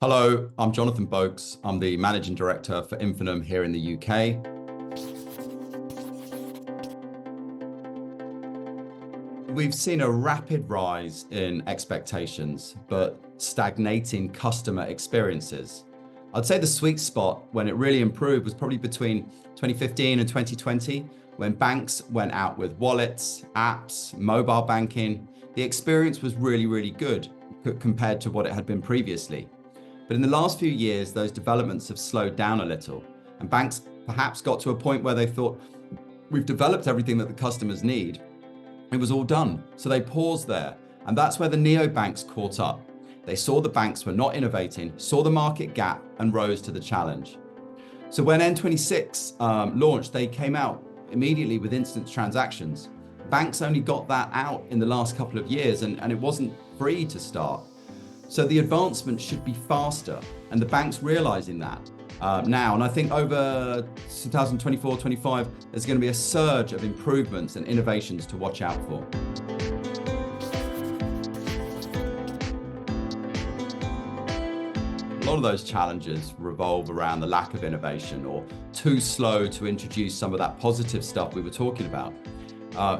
Hello, I'm Jonathan Boakes. I'm the Managing Director for Infinum here in the UK. We've seen a rapid rise in expectations, but stagnating customer experiences. I'd say the sweet spot when it really improved was probably between 2015 and 2020, when banks went out with wallets, apps, mobile banking. The experience was really good compared to what it had been previously. But in the last few years, those developments have slowed down a little, and banks perhaps got to a point where they thought, we've developed everything that the customers need. It was all done. So they paused there. And that's where the neobanks caught up. They saw the banks were not innovating, saw the market gap, and rose to the challenge. So when N26 launched, they came out immediately with instant transactions. Banks only got that out in the last couple of years, and it wasn't free to start. So the advancement should be faster, and the bank's realizing that now. And I think over 2024-25, there's going to be a surge of improvements and innovations to watch out for. A lot of those challenges revolve around the lack of innovation or too slow to introduce some of that positive stuff we were talking about.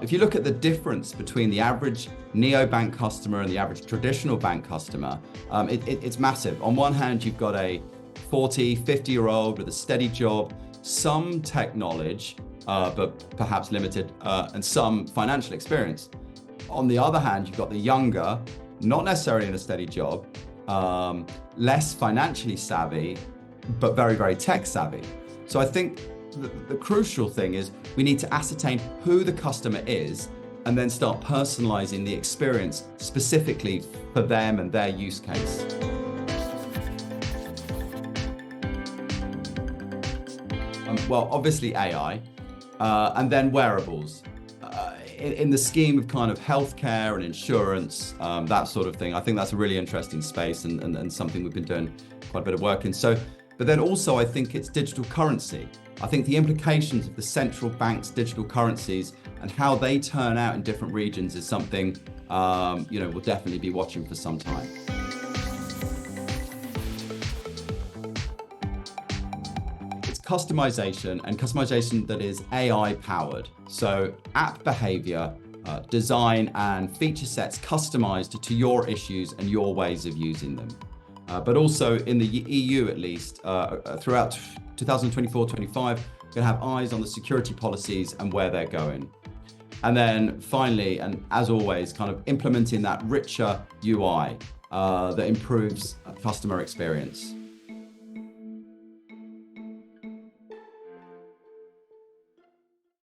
If you look at the difference between the average neobank customer and the average traditional bank customer, it's massive. On one hand, you've got a 40, 50-year-old with a steady job, some tech knowledge, but perhaps limited, and some financial experience. On the other hand, you've got the younger, not necessarily in a steady job, less financially savvy, but very tech savvy. So I think the crucial thing is we need to ascertain who the customer is and then start personalizing the experience specifically for them and their use case. Well, obviously AI, and then wearables. In the scheme of kind of healthcare and insurance, that sort of thing, I think that's a really interesting space and something we've been doing quite a bit of work in. But then also I think it's digital currency. I think the implications of the central bank's digital currencies and how they turn out in different regions is something we'll definitely be watching for some time. It's customization, and customization that is AI powered. So app behavior, design and feature sets customized to your issues and your ways of using them. But also in the EU at least, throughout 2024-25, we're going to have eyes on the security policies and where they're going. And then finally, and as always, kind of implementing that richer UI that improves customer experience.